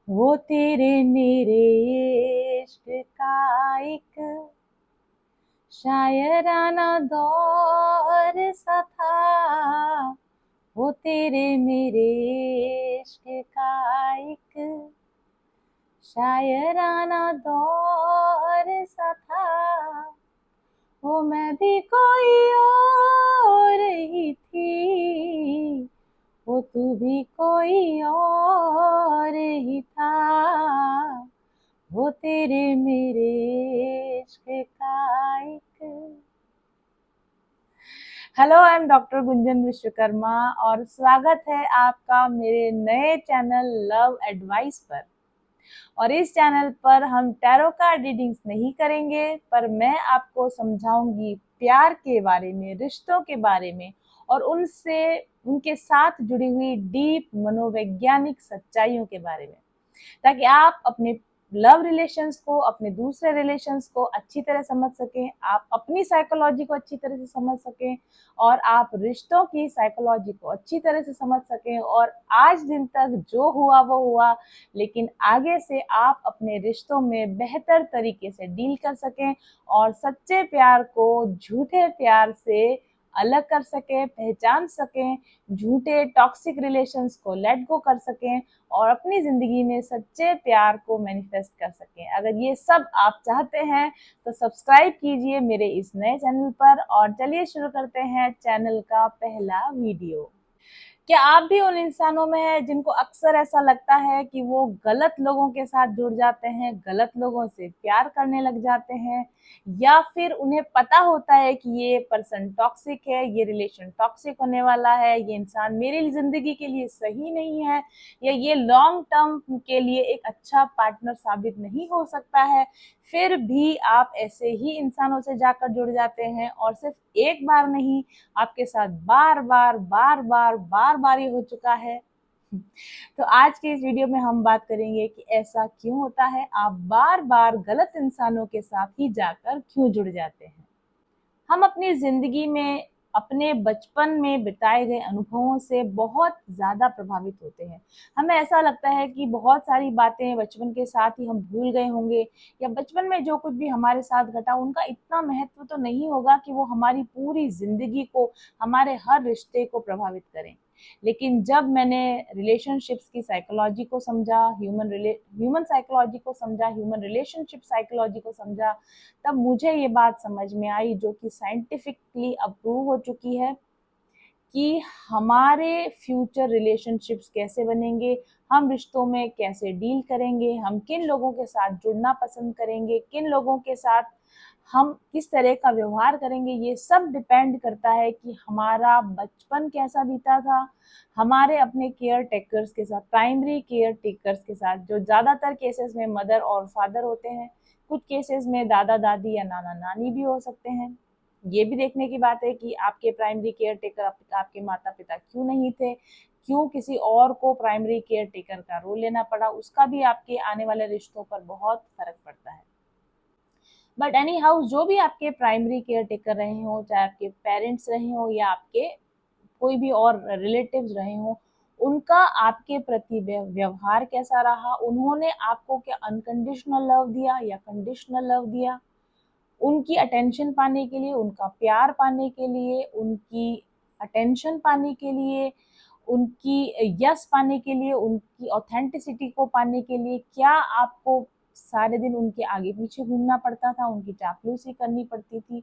वो तेरे मेरे इश्क का एक शायराना दौर सा था। वो तेरे मेरे इश्क का एक शायराना दौर सा था। वो मैं भी कोई और ही थी, वो तू भी कोई और ही था। वो तेरे मेरे इश्क का एक। Hello, I am doctor Gunjan Vishwakarma और स्वागत है आपका मेरे नए चैनल लव एडवाइस पर। और इस चैनल पर हम टैरो कार्ड रीडिंग्स नहीं करेंगे, पर मैं आपको समझाऊंगी प्यार के बारे में, रिश्तों के बारे में और उनसे उनके साथ जुड़ी हुई डीप मनोवैज्ञानिक सच्चाइयों के बारे में, ताकि आप अपने लव रिलेशंस को, अपने दूसरे रिलेशंस को अच्छी तरह समझ सकें, आप अपनी साइकोलॉजी को अच्छी तरह से समझ सकें और आप रिश्तों की साइकोलॉजी को अच्छी तरह से समझ सकें। और आज दिन तक जो हुआ वो हुआ, लेकिन आगे से आप अपने रिश्तों में बेहतर तरीके से डील कर सकें और सच्चे प्यार को झूठे प्यार से अलग कर सकें, पहचान सकें, झूठे टॉक्सिक रिलेशंस को लेट गो कर सकें और अपनी ज़िंदगी में सच्चे प्यार को मैनिफेस्ट कर सकें। अगर ये सब आप चाहते हैं तो सब्सक्राइब कीजिए मेरे इस नए चैनल पर और चलिए शुरू करते हैं चैनल का पहला वीडियो। क्या आप भी उन इंसानों में हैं जिनको अक्सर ऐसा लगता है कि वो गलत लोगों के साथ जुड़ जाते हैं, गलत लोगों से प्यार करने लग जाते हैं, या फिर उन्हें पता होता है कि ये पर्सन टॉक्सिक है, ये रिलेशन टॉक्सिक होने वाला है, ये इंसान मेरी ज़िंदगी के लिए सही नहीं है, या ये लॉन्ग टर्म के लिए एक अच्छा पार्टनर साबित नहीं हो सकता है, फिर भी आप ऐसे ही इंसानों से जाकर जुड़ जाते हैं और सिर्फ एक बार नहीं, आपके साथ बार बार बार बार बार बार ये हो चुका है। तो आज के इस वीडियो में हम बात करेंगे कि ऐसा क्यों होता है, आप बार बार गलत इंसानों के साथ ही जाकर क्यों जुड़ जाते हैं। हम अपनी जिंदगी में अपने बचपन में बिताए गए अनुभवों से बहुत ज़्यादा प्रभावित होते हैं। हमें ऐसा लगता है कि बहुत सारी बातें बचपन के साथ ही हम भूल गए होंगे, या बचपन में जो कुछ भी हमारे साथ घटा उनका इतना महत्व तो नहीं होगा कि वो हमारी पूरी ज़िंदगी को, हमारे हर रिश्ते को प्रभावित करें। लेकिन जब मैंने रिलेशनशिप्स की साइकोलॉजी को समझा, ह्यूमन साइकोलॉजी को समझा, ह्यूमन रिलेशनशिप साइकोलॉजी को समझा, तब मुझे ये बात समझ में आई, जो कि साइंटिफिकली अप्रूव हो चुकी है, कि हमारे फ्यूचर रिलेशनशिप्स कैसे बनेंगे, हम रिश्तों में कैसे डील करेंगे, हम किन लोगों के साथ जुड़ना पसंद करेंगे, किन लोगों के साथ हम किस तरह का व्यवहार करेंगे, ये सब डिपेंड करता है कि हमारा बचपन कैसा बीता था, हमारे अपने केयर टेकर्स के साथ, प्राइमरी केयर टेकर्स के साथ, जो ज़्यादातर केसेस में मदर और फादर होते हैं, कुछ केसेस में दादा दादी या नाना नानी भी हो सकते हैं। ये भी देखने की बात है कि आपके प्राइमरी केयर टेकर आपके माता पिता क्यों नहीं थे, क्यों किसी और को प्राइमरी केयर टेकर का रोल लेना पड़ा, उसका भी आपके आने वाले रिश्तों पर बहुत फर्क पड़ता है। बट एनी हाउ, जो भी आपके प्राइमरी केयर टेकर रहे हो, चाहे आपके पेरेंट्स रहे हो या आपके कोई भी और रिलेटिव्स रहे हो, उनका आपके प्रति व्यवहार कैसा रहा, उन्होंने आपको क्या अनकंडीशनल लव दिया या कंडीशनल लव दिया, उनकी अटेंशन पाने के लिए, उनका प्यार पाने के लिए, उनकी अटेंशन पाने के लिए, उनकी यस पाने के लिए, उनकी ऑथेंटिसिटी को पाने के लिए क्या आपको सारे दिन उनके आगे पीछे घूमना पड़ता था, उनकी चापलूसी करनी पड़ती थी?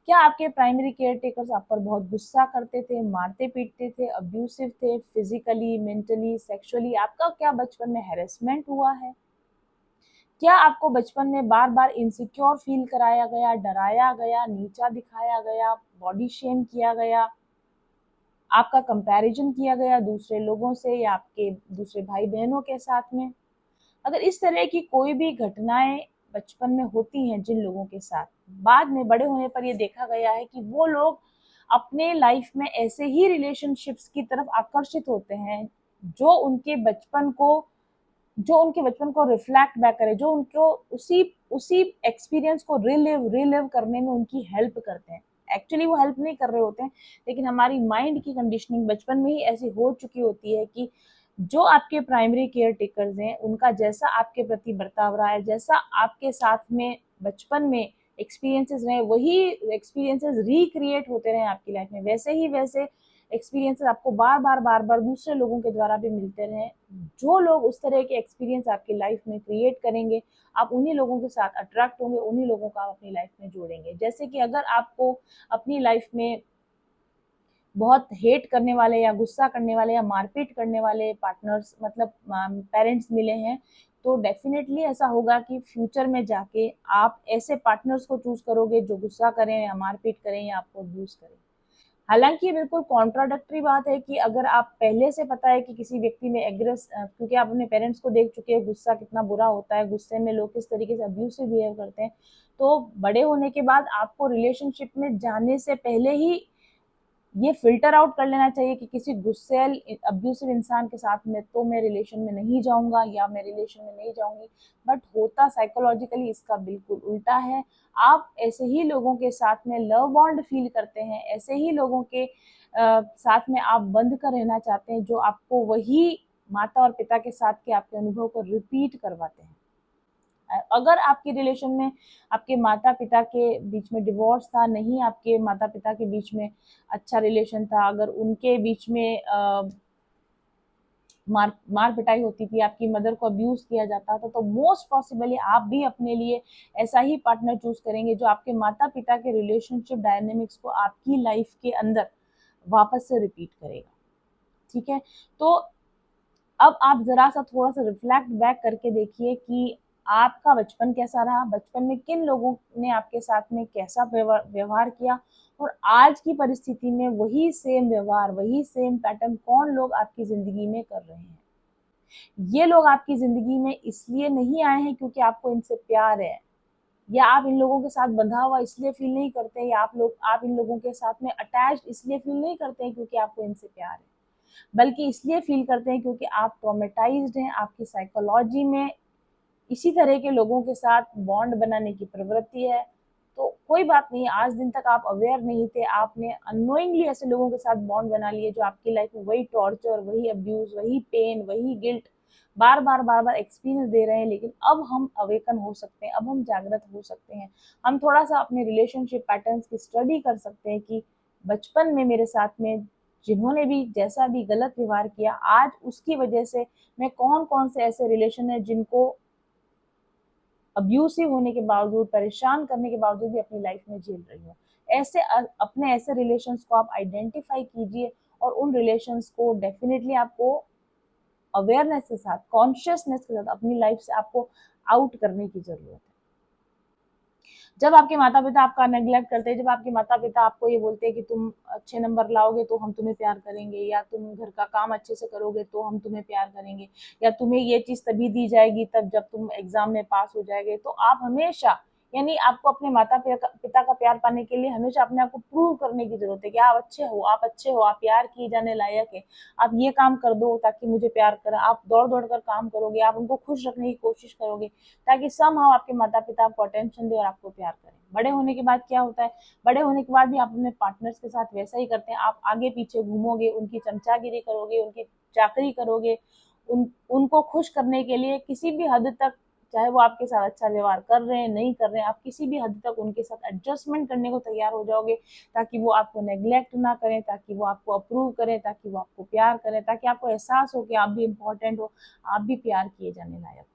क्या आपके प्राइमरी केयर टेकर्स आप पर बहुत गुस्सा करते थे, मारते पीटते थे, अब्यूसिव थे, फिजिकली, मेंटली, सेक्सुअली? आपका क्या बचपन में हैरेसमेंट हुआ है? क्या आपको बचपन में बार बार इनसिक्योर फील कराया गया, डराया गया, नीचा दिखाया गया, बॉडी शेम किया गया, आपका कंपैरिजन किया गया दूसरे लोगों से या आपके दूसरे भाई बहनों के साथ में? अगर इस तरह की कोई भी घटनाएं बचपन में होती हैं जिन लोगों के साथ, बाद में बड़े होने पर ये देखा गया है कि वो लोग अपने लाइफ में ऐसे ही रिलेशनशिप्स की तरफ आकर्षित होते हैं जो उनके बचपन को रिफ्लेक्ट बैक करे, जो उनको उसी उसी एक्सपीरियंस को रिलिव करने में उनकी हेल्प करते हैं। एक्चुअली वो हेल्प नहीं कर रहे होते हैं, लेकिन हमारी माइंड की कंडीशनिंग बचपन में ही ऐसी हो चुकी होती है कि जो आपके प्राइमरी केयर टेकर्स हैं उनका जैसा आपके प्रति बर्ताव रहा है, जैसा आपके साथ में बचपन में एक्सपीरियंसेस रहे, वही एक्सपीरियंसेस रिक्रिएट होते रहे आपकी लाइफ में, वैसे एक्सपीरियंसेस आपको बार बार दूसरे लोगों के द्वारा भी मिलते रहे। जो लोग उस तरह के एक्सपीरियंस आपकी लाइफ में क्रिएट करेंगे, आप उन्हीं लोगों के साथ अट्रैक्ट होंगे, उन्हीं लोगों को आप अपनी लाइफ में जोड़ेंगे। जैसे कि अगर आपको अपनी लाइफ में बहुत हेट करने वाले या गुस्सा करने वाले या मारपीट करने वाले पार्टनर्स मतलब पेरेंट्स मिले हैं, तो डेफिनेटली ऐसा होगा कि फ्यूचर में जाके आप ऐसे पार्टनर्स को चूज करोगे जो गुस्सा करें या मारपीट करें या आपको अब्यूज करें। हालांकि ये बिल्कुल कॉन्ट्राडक्टरी बात है कि अगर आप पहले से पता है कि किसी व्यक्ति में क्योंकि आप अपने पेरेंट्स को देख चुके हैं गुस्सा कितना बुरा होता है, गुस्से में लोग किस तरीके से अब्यूसिव बिहेव करते हैं, तो बड़े होने के बाद आपको रिलेशनशिप में जाने से पहले ही ये फिल्टर आउट कर लेना चाहिए कि किसी गुस्सैल अब्यूसिव इंसान के साथ में तो मैं रिलेशन में नहीं जाऊंगा या मैं रिलेशन में नहीं जाऊंगी। बट होता साइकोलॉजिकली इसका बिल्कुल उल्टा है। आप ऐसे ही लोगों के साथ में लव बॉन्ड फील करते हैं, ऐसे ही लोगों के साथ में आप बंध कर रहना चाहते हैं जो आपको वही माता और पिता के साथ के आपके अनुभव को रिपीट करवाते हैं। अगर आपके रिलेशन में आपके माता पिता के बीच में डिवोर्स था, नहीं आपके माता पिता के बीच में अच्छा रिलेशन था, अगर उनके बीच में मार पिटाई होती थी, आपकी मदर को अब्यूज किया जाता था, तो मोस्ट पॉसिबली आप भी अपने लिए ऐसा ही पार्टनर चूज करेंगे जो आपके माता पिता के रिलेशनशिप डायनेमिक्स को आपकी लाइफ के अंदर वापस से रिपीट करेगा। ठीक है, तो अब आप जरा सा थोड़ा सा रिफ्लेक्ट बैक करके देखिए कि आपका बचपन कैसा रहा, बचपन में किन लोगों ने आपके साथ में कैसा व्यवहार किया, और आज की परिस्थिति में वही सेम व्यवहार, वही सेम पैटर्न कौन लोग आपकी जिंदगी में कर रहे हैं। ये लोग आपकी जिंदगी में इसलिए नहीं आए हैं क्योंकि आपको इनसे प्यार है, या आप इन लोगों के साथ बंधा हुआ इसलिए फील नहीं करते, या आप इन लोगों के साथ में अटैच्ड इसलिए फील नहीं करते हैं क्योंकि आपको इनसे प्यार है, बल्कि इसलिए फील करते हैं क्योंकि आप ट्रॉमेटाइज्ड हैं, आपकी साइकोलॉजी में इसी तरह के लोगों के साथ बॉन्ड बनाने की प्रवृत्ति है। तो कोई बात नहीं, आज दिन तक आप अवेयर नहीं थे, आपने अननोइंगली ऐसे लोगों के साथ बॉन्ड बना लिए जो आपकी लाइफ में वही टॉर्चर, वही अब्यूज, वही पेन, वही गिल्ट बार बार एक्सपीरियंस दे रहे हैं। लेकिन अब हम अवेकन हो सकते हैं, अब हम जागृत हो सकते हैं, हम थोड़ा सा अपने रिलेशनशिप पैटर्न्स की स्टडी कर सकते हैं कि बचपन में मेरे साथ में जिन्होंने भी जैसा भी गलत व्यवहार किया, आज उसकी वजह से मैं कौन कौन से ऐसे रिलेशन है जिनको अब्यूसिव होने के बावजूद, परेशान करने के बावजूद भी अपनी लाइफ में झेल रही हूँ। ऐसे अपने ऐसे रिलेशंस को आप आइडेंटिफाई कीजिए, और उन रिलेशंस को डेफिनेटली आपको अवेयरनेस के साथ, कॉन्शियसनेस के साथ अपनी लाइफ से आपको आउट करने की जरूरत है। जब आपके माता पिता आपका नेग्लेक्ट करते हैं, जब आपके माता पिता आपको ये बोलते हैं कि तुम अच्छे नंबर लाओगे तो हम तुम्हें प्यार करेंगे, या तुम घर का काम अच्छे से करोगे तो हम तुम्हें प्यार करेंगे, या तुम्हें ये चीज तभी दी जाएगी तब जब तुम एग्जाम में पास हो जाएंगे, तो आप हमेशा, यानी आपको अपने माता पिता का प्यार पाने के लिए हमेशा अपने आप को प्रूव करने की जरूरत है कि आप अच्छे हो, आप अच्छे हो, आप प्यार किए जाने लायक है, आप ये काम कर दो ताकि मुझे प्यार करें, आप दौड़ दौड़ कर काम करोगे, आप उनको खुश रखने की कोशिश करोगे ताकि समहाउ आपके माता पिता आपको अटेंशन दे और आपको प्यार करें। बड़े होने के बाद क्या होता है, बड़े होने के बाद भी आप अपने पार्टनर्स के साथ वैसा ही करते हैं, आप आगे पीछे घूमोगे, उनकी चमचागिरी करोगे, उनकी चाकरी करोगे, उनको खुश करने के लिए किसी भी हद तक, चाहे वो आपके साथ अच्छा व्यवहार कर रहे हैं नहीं कर रहे हैं, आप किसी भी हद तक उनके साथ एडजस्टमेंट करने को तैयार हो जाओगे ताकि वो आपको नेग्लेक्ट ना करें, ताकि वो आपको अप्रूव करें, ताकि वो आपको प्यार करें, ताकि आपको एहसास हो कि आप भी इम्पोर्टेंट हो, आप भी प्यार किए जाने लायक हो।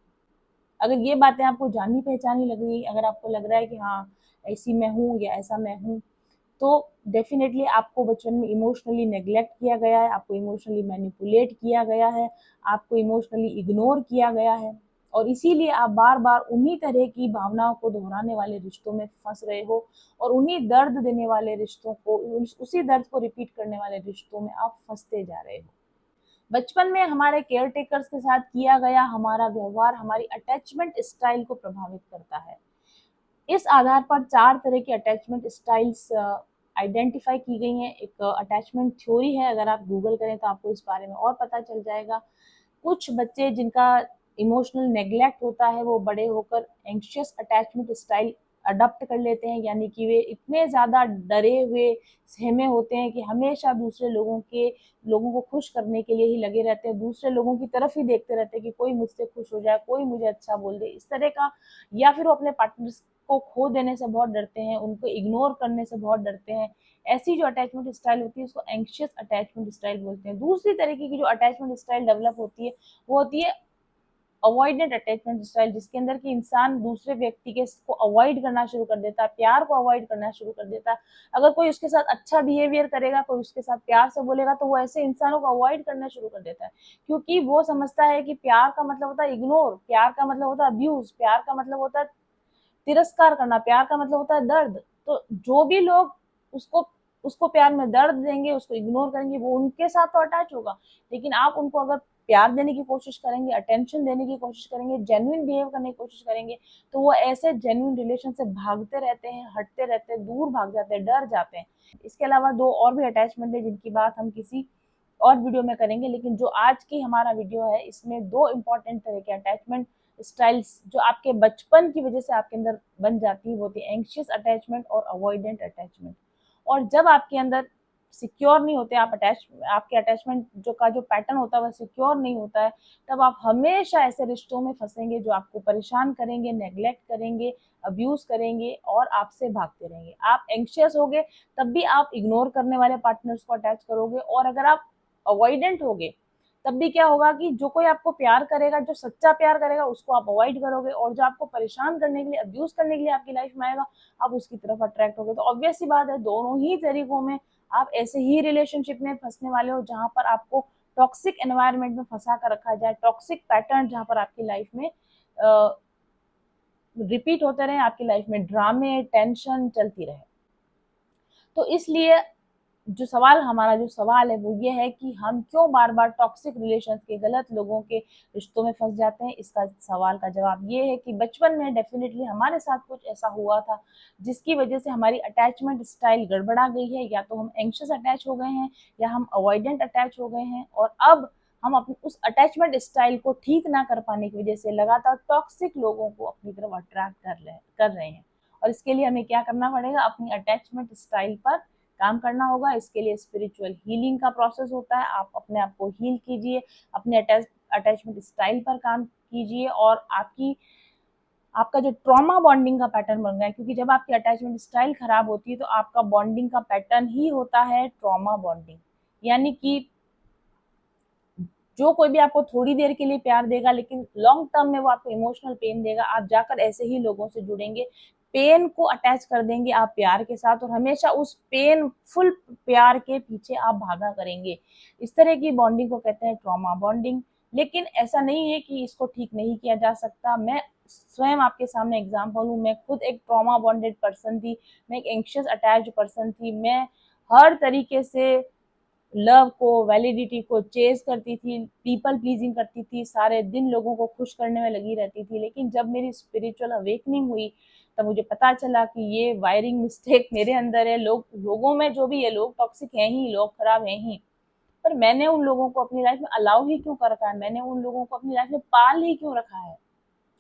अगर ये बातें आपको जानी पहचानी लग रही, अगर आपको लग रहा है कि हाँ ऐसी मैं हूँ या ऐसा मैं हूँ, तो डेफिनेटली आपको बचपन में इमोशनली नेग्लेक्ट किया गया है, आपको इमोशनली मैनिपुलेट किया गया है, आपको इमोशनली इग्नोर किया गया है, और इसीलिए आप बार बार उन्हीं तरह की भावनाओं को दोहराने वाले रिश्तों में फंस रहे हो, और उन्हीं दर्द देने वाले रिश्तों को, उसी दर्द को रिपीट करने वाले रिश्तों में आप फंसते जा रहे हो। बचपन में हमारे केयर टेकर्स के साथ किया गया हमारा व्यवहार हमारी अटैचमेंट स्टाइल को प्रभावित करता है। इस आधार पर 4 तरह की अटैचमेंट स्टाइल्स आइडेंटिफाई की गई हैं। एक अटैचमेंट थ्योरी है, अगर आप गूगल करें तो आपको इस बारे में और पता चल जाएगा। कुछ बच्चे जिनका इमोशनल नेग्लेक्ट होता है वो बड़े होकर एंग्शियस अटैचमेंट स्टाइल अडॉप्ट कर लेते हैं, यानी कि वे इतने ज़्यादा डरे हुए सहमे होते हैं कि हमेशा दूसरे लोगों को खुश करने के लिए ही लगे रहते हैं, दूसरे लोगों की तरफ ही देखते रहते हैं कि कोई मुझसे खुश हो जाए, कोई मुझे अच्छा बोल दे, इस तरह का। या फिर वो अपने पार्टनर्स को खो देने से बहुत डरते हैं, उनको इग्नोर करने से बहुत डरते हैं। ऐसी जो अटैचमेंट स्टाइल होती है उसको एंग्शियस अटैचमेंट स्टाइल बोलते हैं। दूसरी तरीके की जो अटैचमेंट स्टाइल डेवलप होती है वो होती है अवॉइडेंट अटैचमेंट स्टाइल, जिसके अंदर कि इंसान दूसरे व्यक्ति के को अवॉइड करना शुरू कर देता है, प्यार को अवॉइड करना शुरू कर देता है। अगर कोई उसके साथ अच्छा बिहेवियर करेगा, कोई उसके साथ प्यार से बोलेगा, तो वो ऐसे इंसानों को अवॉइड करना शुरू कर देता है, क्योंकि वो समझता है कि प्यार का मतलब होता है इग्नोर, प्यार का मतलब होता है अब्यूज, प्यार का मतलब होता है तिरस्कार करना, प्यार का मतलब होता है दर्द। तो जो भी लोग उसको उसको प्यार में दर्द देंगे, उसको इग्नोर करेंगे, वो उनके साथ तो अटैच होगा। लेकिन आप उनको अगर प्यार देने की कोशिश करेंगे, अटेंशन देने की कोशिश करेंगे, जेन्युइन बिहेव करने की कोशिश करेंगे, तो वो ऐसे जेन्युइन रिलेशन से भागते रहते हैं, हटते रहते हैं, दूर भाग जाते हैं, डर जाते हैं। इसके अलावा दो और भी अटैचमेंट है जिनकी बात हम किसी और वीडियो में करेंगे, लेकिन जो आज की हमारा वीडियो है इसमें दो इंपॉर्टेंट तरह के अटैचमेंट स्टाइल्स जो आपके बचपन की वजह से आपके अंदर बन जाती है वो होती है एंग्शियस अटैचमेंट और अवॉइडेंट अटैचमेंट। और जब आपके अंदर सिक्योर नहीं होते आप आपके अटैचमेंट जो पैटर्न होता है वह सिक्योर नहीं होता है, तब आप हमेशा ऐसे रिश्तों में फंसेंगे जो आपको परेशान करेंगे, नेग्लेक्ट करेंगे, अब्यूज करेंगे और आपसे भागते रहेंगे। आप एंग्शियस होगे तब भी आप इग्नोर करने वाले पार्टनर्स को अटैच करोगे, और अगर आप अवॉइडेंट होगे तब भी क्या होगा कि जो कोई आपको प्यार करेगा, जो सच्चा प्यार करेगा, उसको आप अवॉइड करोगे, और जो आपको परेशान करने के लिए, अब्यूज करने के लिए आपकी लाइफ में आएगा, आप उसकी तरफ अट्रैक्ट होगे। तो ऑब्वियस सी बात है, दोनों ही तरीकों में आप ऐसे ही रिलेशनशिप में फंसने वाले हो जहां पर आपको टॉक्सिक एनवायरनमेंट में फंसा कर रखा जाए, टॉक्सिक पैटर्न जहां पर आपकी लाइफ में रिपीट होते रहे, आपकी लाइफ में ड्रामे, टेंशन चलती रहे। तो इसलिए जो सवाल है वो ये है कि हम क्यों बार बार टॉक्सिक रिलेशंस के, गलत लोगों के रिश्तों में फंस जाते हैं। इसका सवाल का जवाब ये है कि बचपन में डेफिनेटली हमारे साथ कुछ ऐसा हुआ था जिसकी वजह से हमारी अटैचमेंट स्टाइल गड़बड़ा गई है, या तो हम एंक्शस अटैच हो गए हैं या हम अवॉइडेंट अटैच हो गए हैं, और अब हम अपनी उस अटैचमेंट स्टाइल को ठीक ना कर पाने की वजह से लगातार टॉक्सिक लोगों को अपनी तरफ अट्रैक्ट कर रहे हैं। और इसके लिए हमें क्या करना पड़ेगा, अपनी अटैचमेंट स्टाइल पर काम करना होगा। इसके लिए स्पिरिचुअल हीलिंग का प्रोसेस होता है, आप अपने आप को हील कीजिए, अपने अटैचमेंट स्टाइल पर काम कीजिए, और आपका जो ट्रॉमा बॉन्डिंग का पैटर्न बन गया है, क्योंकि जब आपकी अटैचमेंट स्टाइल खराब होती है तो आपका बॉन्डिंग का पैटर्न ही होता है ट्रॉमा बॉन्डिंग। यानी कि जो कोई भी आपको थोड़ी देर के लिए प्यार देगा लेकिन लॉन्ग टर्म में वो आपको इमोशनल पेन देगा, आप जाकर ऐसे ही लोगों से जुड़ेंगे, पेन को अटैच कर देंगे आप प्यार के साथ, और हमेशा उस पेन फुल प्यार के पीछे आप भागा करेंगे। इस तरह की बॉन्डिंग को कहते हैं ट्रॉमा बॉन्डिंग। लेकिन ऐसा नहीं है कि इसको ठीक नहीं किया जा सकता। मैं स्वयं आपके सामने एग्जाम्पल हूँ, मैं खुद एक ट्रॉमा बॉन्डेड पर्सन थी, मैं एक एंक्शियस अटैच्ड पर्सन थी, मैं हर तरीके से लव को, वैलिडिटी को चेज करती थी, पीपल प्लीजिंग करती थी, सारे दिन लोगों को खुश करने में लगी रहती थी। लेकिन जब मेरी स्पिरिचुअल अवेकनिंग हुई तब मुझे पता चला कि ये वायरिंग मिस्टेक मेरे अंदर है। लोगों में जो भी है, लोग टॉक्सिक हैं ही, लोग खराब हैं ही, पर मैंने उन लोगों को अपनी लाइफ में अलाउ ही क्यों कर रखा है, मैंने उन लोगों को अपनी लाइफ में पाल ही क्यों रखा है?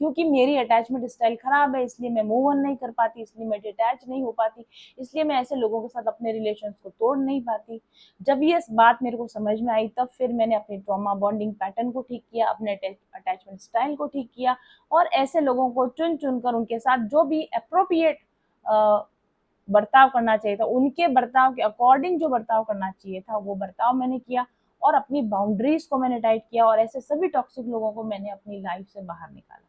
क्योंकि मेरी अटैचमेंट स्टाइल खराब है, इसलिए मैं मूव ऑन नहीं कर पाती, इसलिए मैं डिटैच नहीं हो पाती, इसलिए मैं ऐसे लोगों के साथ अपने रिलेशंस को तोड़ नहीं पाती। जब ये बात मेरे को समझ में आई तब फिर मैंने अपने ट्रॉमा बॉन्डिंग पैटर्न को ठीक किया, अपने अटैचमेंट स्टाइल को ठीक किया, और ऐसे लोगों को चुन चुन कर उनके साथ जो भी अप्रोप्रिएट बर्ताव करना चाहिए था, उनके बर्ताव के अकॉर्डिंग जो बर्ताव करना चाहिए था वो बर्ताव मैंने किया, और अपनी बाउंड्रीज को मैंने टाइट किया, और ऐसे सभी टॉक्सिक लोगों को मैंने अपनी लाइफ से बाहर निकाला।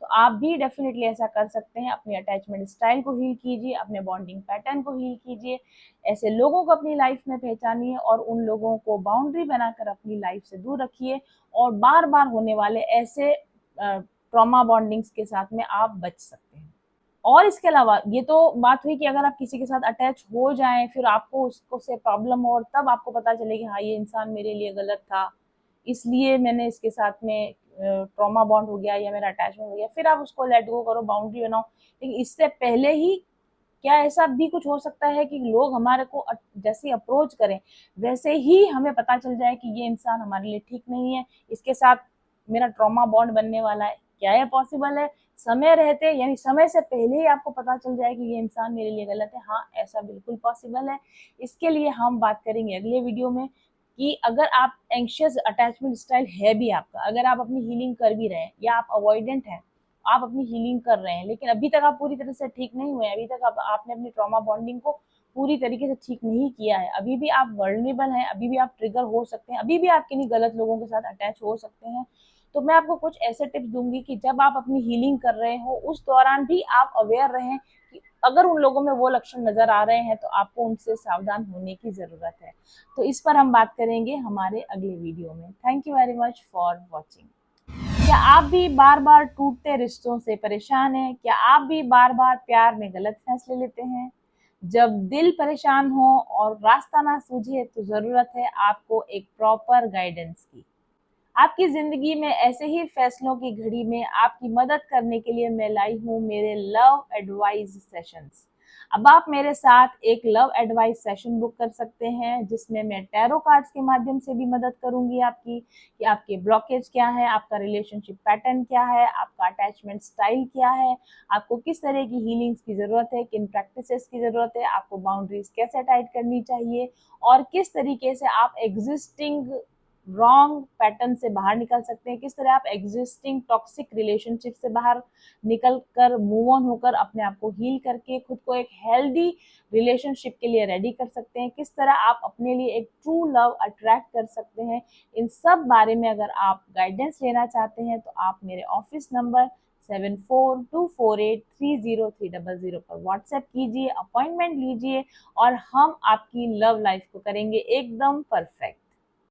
तो आप भी डेफिनेटली ऐसा कर सकते हैं। अपनी अटैचमेंट स्टाइल को हील कीजिए, अपने बॉन्डिंग पैटर्न को हील कीजिए, ऐसे लोगों को अपनी लाइफ में पहचानिए और उन लोगों को बाउंड्री बनाकर अपनी लाइफ से दूर रखिए, और बार बार होने वाले ऐसे ट्रॉमा बॉन्डिंग्स के साथ में आप बच सकते हैं। और इसके अलावा ये तो बात हुई कि अगर आप किसी के साथ अटैच हो जाएं, फिर आपको उसको से प्रॉब्लम हो और तब आपको पता चले कि हाँ ये इंसान मेरे लिए गलत था, इसलिए मैंने इसके साथ में ट्रॉमा बॉन्ड हो गया या मेरा अटैचमेंट हो गया, फिर आप उसको लेट गो करो, बाउंड्री बनाओ। लेकिन इससे पहले ही क्या ऐसा भी कुछ हो सकता है कि लोग हमारे को जैसे अप्रोच करें वैसे ही हमें पता चल जाए कि ये इंसान हमारे लिए ठीक नहीं है, इसके साथ मेरा ट्रॉमा बॉन्ड बनने वाला है, क्या ये पॉसिबल है? समय रहते यानी समय से पहले ही आपको पता चल जाए कि ये इंसान मेरे लिए गलत है? हाँ, ऐसा बिल्कुल पॉसिबल है। इसके लिए हम बात करेंगे अगले वीडियो में कि अगर आप एंग्शियस अटैचमेंट स्टाइल है भी आपका, अगर आप अपनी हीलिंग कर भी रहे हैं या आप अवॉइडेंट हैं, आप अपनी हीलिंग कर रहे हैं लेकिन अभी तक आप पूरी तरह से ठीक नहीं हुए हैं, अभी तक आपने अपनी ट्रॉमा बॉन्डिंग को पूरी तरीके से ठीक नहीं किया है, अभी भी आप वर्नेबल हैं, अभी भी आप ट्रिगर हो सकते हैं, अभी भी आप किन्हीं गलत लोगों के साथ अटैच हो सकते हैं, तो मैं आपको कुछ ऐसे टिप्स दूंगी कि जब आप अपनी हीलिंग कर रहे हो उस दौरान भी आप अवेयर रहें कि अगर उन लोगों में वो लक्षण नजर आ रहे हैं तो आपको उनसे सावधान होने की जरूरत है। तो इस पर हम बात करेंगे हमारे अगले वीडियो में। Thank you very much for watching. क्या आप भी बार बार टूटते रिश्तों से परेशान हैं? क्या आप भी बार बार प्यार में गलत फैसले लेते हैं? जब दिल परेशान हो और रास्ता ना सूझे तो जरूरत है आपको एक प्रॉपर गाइडेंस की। आपकी जिंदगी में ऐसे ही फैसलों की घड़ी में आपकी मदद करने के लिए मैं लाई हूँ मेरे लव एडवाइस सेशंस। अब आप मेरे साथ एक लव एडवाइस सेशन बुक कर सकते हैं जिसमें मैं टैरो कार्ड्स के माध्यम से भी मदद करूंगी आपकी कि आपके ब्लॉकेज क्या है, आपका रिलेशनशिप पैटर्न क्या है, आपका अटैचमेंट स्टाइल क्या है, आपको किस तरह की हीलिंग्स की जरूरत है, किन प्रैक्टिसेस की जरूरत है, आपको बाउंड्रीज कैसे टाइट करनी चाहिए और किस तरीके से आप एग्जिस्टिंग रॉन्ग पैटर्न से बाहर निकल सकते हैं, किस तरह आप एग्जिस्टिंग टॉक्सिक रिलेशनशिप से बाहर निकल कर मूव ऑन होकर अपने आप को हील करके खुद को एक हेल्दी रिलेशनशिप के लिए रेडी कर सकते हैं, किस तरह आप अपने लिए एक ट्रू लव अट्रैक्ट कर सकते हैं। इन सब बारे में अगर आप गाइडेंस लेना चाहते हैं तो आप मेरे ऑफिस नंबर 7424830300 पर व्हाट्सएप कीजिए, अपॉइंटमेंट लीजिए और हम आपकी लव लाइफ को करेंगे एकदम परफेक्ट।